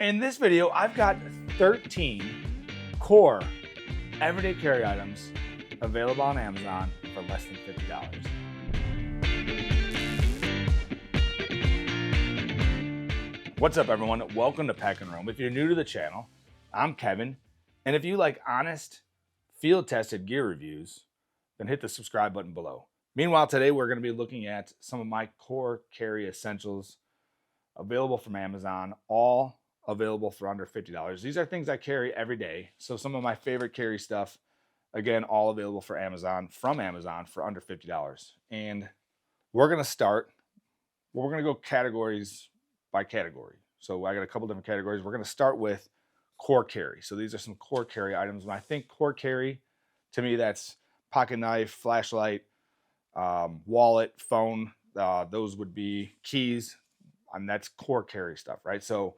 In this video, I've got 13 core everyday carry items available on Amazon for less than $50. What's up, everyone? Welcome to Pack and Roam. If you're new to the channel, I'm Kevin, and if you like honest, field-tested gear reviews, then hit the subscribe button below. Meanwhile, today we're going to be looking at some of my core carry essentials available from Amazon, all available for under $50. These are things I carry every day. So some of my favorite carry stuff, again, all available from Amazon for under $50. And we're going to go categories by category. So I got a couple different categories. We're going to start with core carry. So these are some core carry items. When I think core carry, to me, that's pocket knife, flashlight, wallet, phone. Those would be keys. And that's core carry stuff, right? So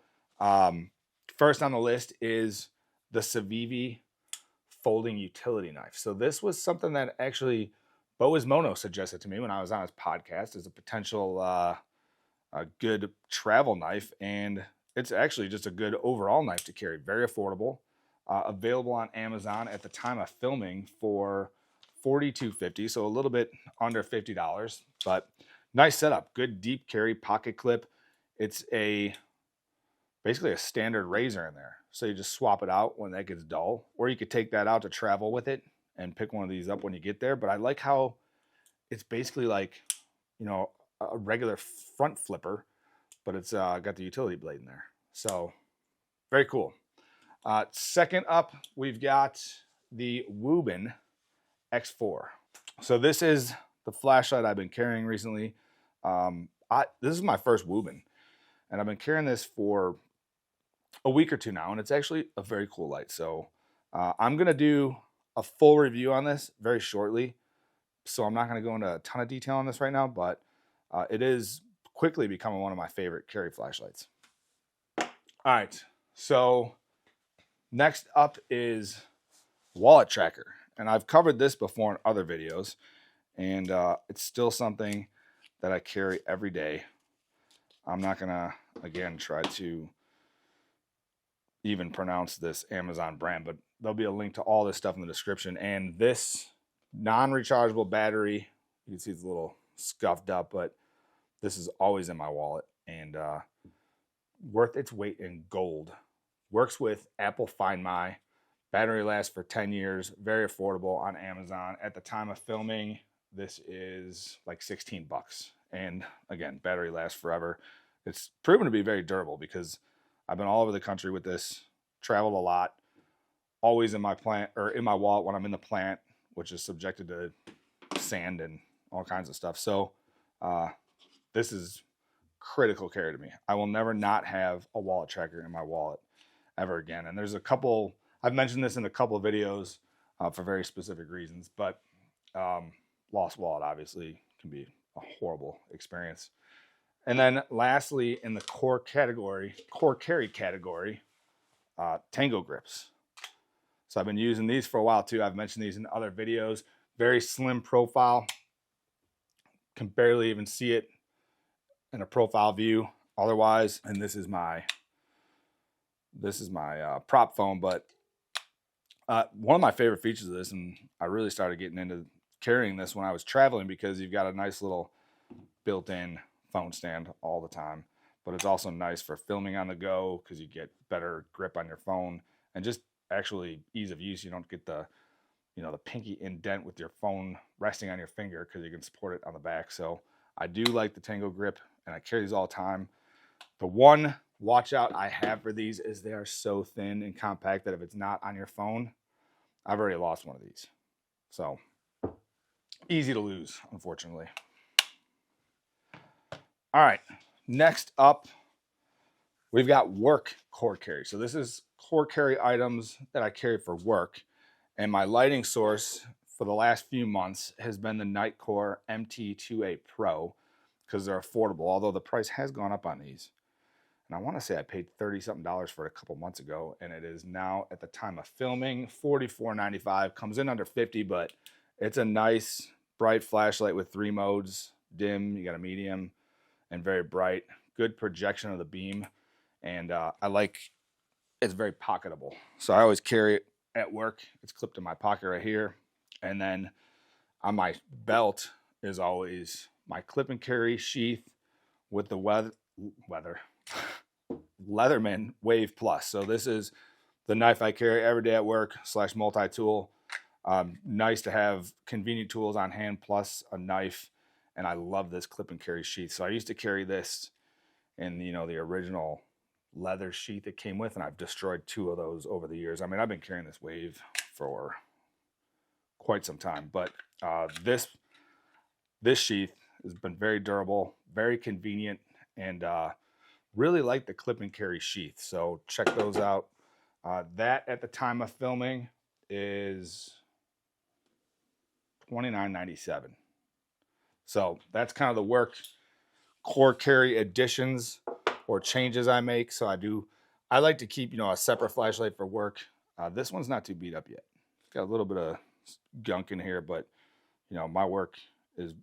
first on the list is the Civivi folding utility knife. So this was something that actually Bo Ismono suggested to me when I was on his podcast as a potential a good travel knife, and it's actually just a good overall knife to carry. Very affordable, available on Amazon at the time of filming for $42.50, so a little bit under $50, but nice setup. Good deep carry, pocket clip. It's basically a standard razor in there. So you just swap it out when that gets dull, or you could take that out to travel with it and pick one of these up when you get there. But I like how it's basically like, you know, a regular front flipper, but it's got the utility blade in there. So very cool. Second up, we've got the Woobin X4. So this is the flashlight I've been carrying recently. This is my first Woobin, and I've been carrying this for a week or two now, and it's actually a very cool light. So I'm going to do a full review on this very shortly. So I'm not going to go into a ton of detail on this right now, but it is quickly becoming one of my favorite carry flashlights. All right, so next up is wallet tracker. And I've covered this before in other videos, and it's still something that I carry every day. I'm not going to, again, try to even pronounce this Amazon brand, but there'll be a link to all this stuff in the description. And this non-rechargeable battery, you can see it's a little scuffed up, but this is always in my wallet and worth its weight in gold. Works with Apple Find My. Battery lasts for 10 years. Very affordable on Amazon. At the time of filming, this is like 16 bucks. And again, battery lasts forever. It's proven to be very durable because I've been all over the country with this, traveled a lot, always in my plant or in my wallet when I'm in the plant, which is subjected to sand and all kinds of stuff. So this is critical care to me. I will never not have a wallet tracker in my wallet ever again. And there's a couple, I've mentioned this in a couple of videos for very specific reasons, but lost wallet obviously can be a horrible experience. And then lastly, in the core carry category, Tango grips. So I've been using these for a while too. I've mentioned these in other videos. Very slim profile. Can barely even see it in a profile view otherwise. And this is my prop phone, but one of my favorite features of this, and I really started getting into carrying this when I was traveling, because you've got a nice little built-in phone stand all the time, but it's also nice for filming on the go because you get better grip on your phone and just actually ease of use. You don't get the, you know, the pinky indent with your phone resting on your finger because you can support it on the back. So I do like the Tango grip, and I carry these all the time. The one watch out I have for these is they are so thin and compact that if it's not on your phone, I've already lost one of these. So easy to lose, unfortunately. All right, next up, we've got work core carry. So this is core carry items that I carry for work. And my lighting source for the last few months has been the Nitecore MT2A Pro because they're affordable, although the price has gone up on these. And I want to say I paid $30-something for it a couple months ago, and it is now, at the time of filming, $44.95. Comes in under $50, but it's a nice, bright flashlight with 3 modes. Dim, you got a medium, and very bright. Good projection of the beam. And I like it's very pocketable. So I always carry it at work. It's clipped in my pocket right here. And then on my belt is always my clip and carry sheath with the Leatherman Wave Plus. So this is the knife I carry every day at work / multi-tool. Nice to have convenient tools on hand plus a knife. And I love this clip and carry sheath. So I used to carry this in, you know, the original leather sheath it came with, and I've destroyed 2 of those over the years. I mean, I've been carrying this Wave for quite some time, but this sheath has been very durable, very convenient, and really like the clip and carry sheath. So check those out. That at the time of filming is $29.97. So that's kind of the work core carry additions or changes I make. So I like to keep, you know, a separate flashlight for work. This one's not too beat up yet. It's got a little bit of gunk in here, but you know, my work is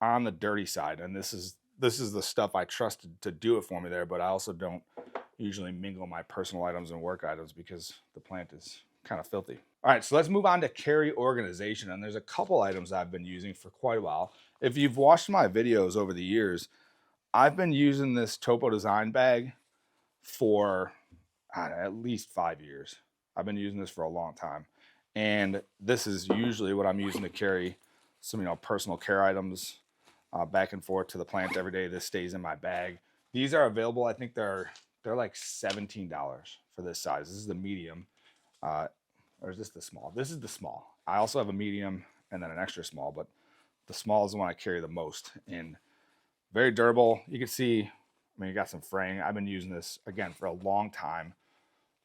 on the dirty side, and this is the stuff I trusted to do it for me there, but I also don't usually mingle my personal items and work items because the plant is kind of filthy. All right, so let's move on to carry organization, and there's a couple items I've been using for quite a while. If you've watched my videos over the years, I've been using this Topo Design bag for at least 5 years. I've been using this for a long time. And this is usually what I'm using to carry some, you know, personal care items back and forth to the plant every day. This stays in my bag. These are available. I think they're like $17 for this size. This is the medium. Or is this the small? This is the small. I also have a medium and then an extra small, but the small is the one I carry the most. And very durable. You can see, I mean, you got some fraying. I've been using this, again, for a long time.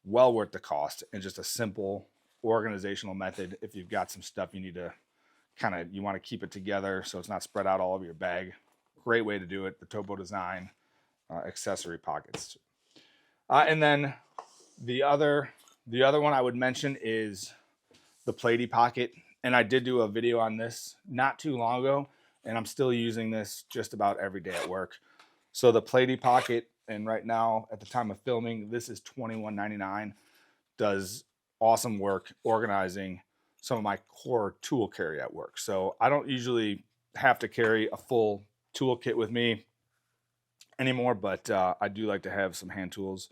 Well worth the cost, and just a simple organizational method. If you've got some stuff you need to you want to keep it together so it's not spread out all over your bag. Great way to do it. The Topo Design accessory pockets. And then the other one I would mention is the Platy pocket. And I did do a video on this not too long ago, and I'm still using this just about every day at work. So the Platy pocket, and right now at the time of filming, this is $21.99. Does awesome work organizing some of my core tool carry at work. So I don't usually have to carry a full toolkit with me anymore, but I do like to have some hand tools.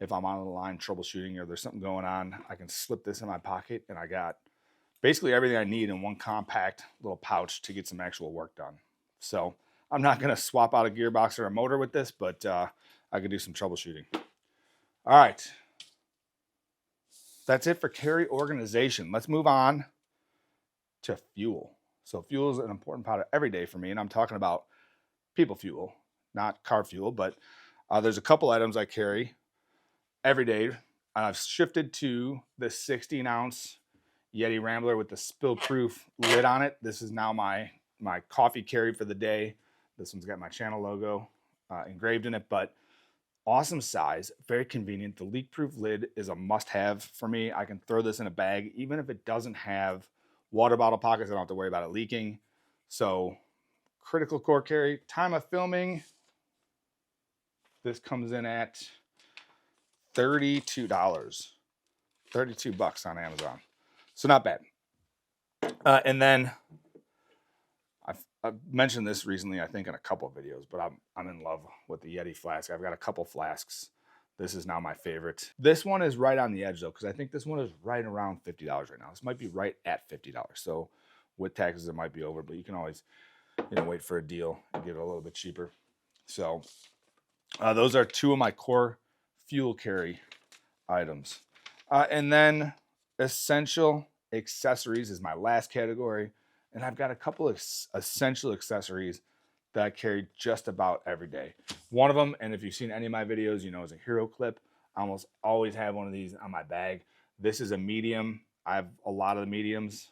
If I'm on the line troubleshooting or there's something going on, I can slip this in my pocket, and I got basically everything I need in one compact little pouch to get some actual work done. So I'm not going to swap out a gearbox or a motor with this, but I could do some troubleshooting. All right. That's it for carry organization. Let's move on to fuel. So fuel is an important part of every day for me, and I'm talking about people fuel, not car fuel, but there's a couple items I carry every day. I've shifted to the 16-ounce Yeti Rambler with the spill-proof lid on it. This is now my coffee carry for the day. This one's got my channel logo engraved in it, but awesome size, very convenient. The leak-proof lid is a must-have for me. I can throw this in a bag, even if it doesn't have water bottle pockets. I don't have to worry about it leaking. So critical core carry. Time of filming, this comes in at $32. $32 on Amazon. So not bad. And then I've mentioned this recently, I think, in a couple of videos, but I'm in love with the Yeti flask. I've got a couple flasks. This is now my favorite. This one is right on the edge, though, because I think this one is right around $50 right now. This might be right at $50. So with taxes, it might be over, but you can always, wait for a deal and get it a little bit cheaper. So those are two of my core fuel carry items. And then essential accessories is my last category. And I've got a couple of essential accessories that I carry just about every day. One of them, and if you've seen any of my videos, is a hero clip. I almost always have one of these on my bag. This is a medium. I have a lot of the mediums,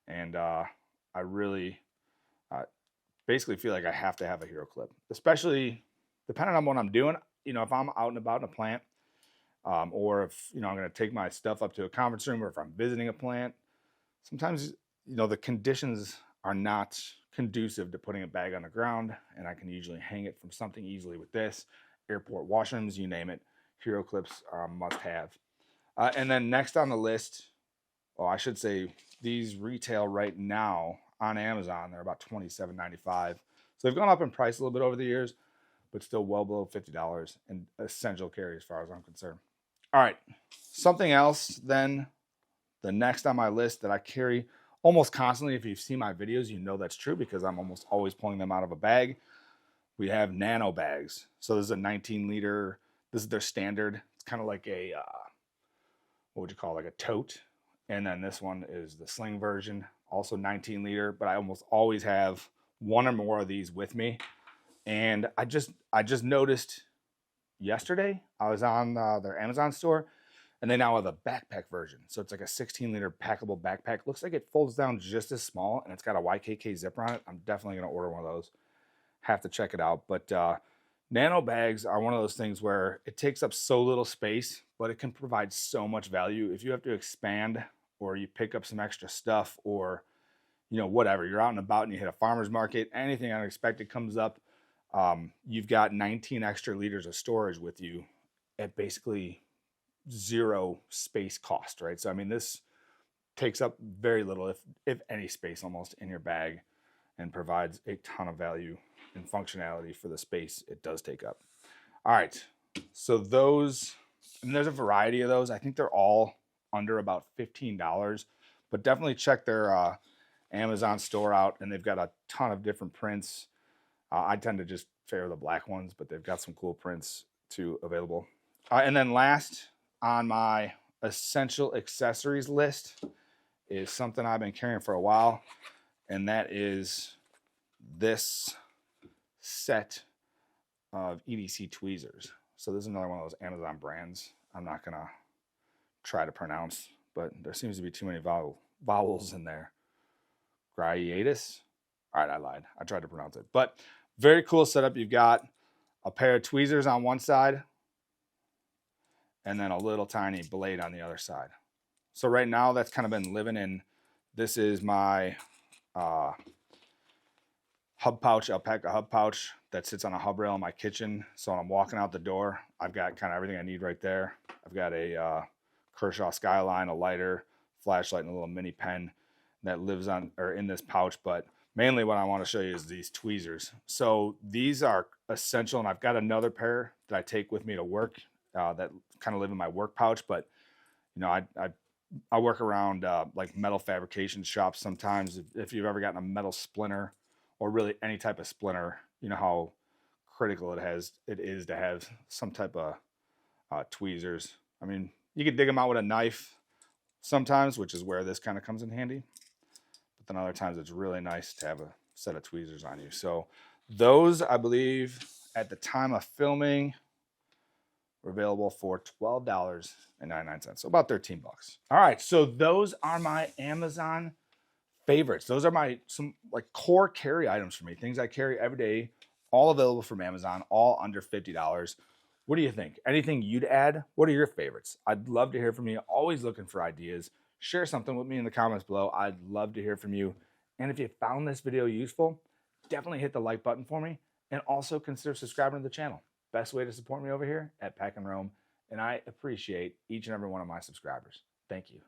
and I really basically feel like I have to have a hero clip, especially depending on what I'm doing. If I'm out and about in a plant, or if I'm going to take my stuff up to a conference room, or if I'm visiting a plant, sometimes the conditions are not conducive to putting a bag on the ground, and I can usually hang it from something easily with this. Airport washrooms, you name it, Hero clips are a must have. And then next on the list, well, I should say these retail right now on Amazon. They're about $27.95. So they've gone up in price a little bit over the years, but still well below $50 and essential carry as far as I'm concerned. All right, something else then, the next on my list that I carry almost constantly. If you've seen my videos, you know that's true because I'm almost always pulling them out of a bag. We have nano bags. So this is a 19 liter. This is their standard. It's kind of like a, what would you call it? Like a tote. And then this one is the sling version, also 19 liter, but I almost always have one or more of these with me. And I just noticed yesterday, I was on their Amazon store, and they now have a backpack version. So it's like a 16 liter packable backpack. Looks like it folds down just as small, and it's got a YKK zipper on it. I'm definitely going to order one of those. Have to check it out. But nano bags are one of those things where it takes up so little space, but it can provide so much value. If you have to expand or you pick up some extra stuff, or whatever, you're out and about and you hit a farmer's market, anything unexpected comes up, you've got 19 extra liters of storage with you at basically zero space cost, right? So I mean, this takes up very little, if any, space almost in your bag, and provides a ton of value and functionality for the space it does take up. All right, so those, and there's a variety of those. I think they're all under about $15, but definitely check their Amazon store out, and they've got a ton of different prints. I tend to just favor the black ones, but they've got some cool prints too available. And then last on my essential accessories list is something I've been carrying for a while, and that is this set of EDC tweezers. So this is another one of those Amazon brands I'm not gonna try to pronounce, but there seems to be too many vowels in there. Graiatus? All right, I lied. I tried to pronounce it. But very cool setup. You've got a pair of tweezers on one side and then a little tiny blade on the other side. So right now that's kind of been living in, this is my hub pouch, alpaca hub pouch that sits on a hub rail in my kitchen. So when I'm walking out the door, I've got kind of everything I need right there. I've got a Kershaw Skyline, a lighter, flashlight, and a little mini pen that lives on or in this pouch. But mainly what I want to show you is these tweezers. So these are essential, and I've got another pair that I take with me to work that kind of live in my work pouch. But I work around like metal fabrication shops sometimes. If you've ever gotten a metal splinter, or really any type of splinter, you know how critical it is to have some type of tweezers. I mean, you can dig them out with a knife sometimes, which is where this kind of comes in handy. But then other times it's really nice to have a set of tweezers on you. So those, I believe, at the time of filming, were available for $12.99. So about 13 bucks. All right, so those are my Amazon favorites. Those are some like core carry items for me, things I carry every day, all available from Amazon, all under $50. What do you think? Anything you'd add? What are your favorites? I'd love to hear from you. Always looking for ideas. Share something with me in the comments below. I'd love to hear from you. And if you found this video useful, definitely hit the like button for me, and also consider subscribing to the channel. Best way to support me over here at Pack and Roam, and I appreciate each and every one of my subscribers. Thank you.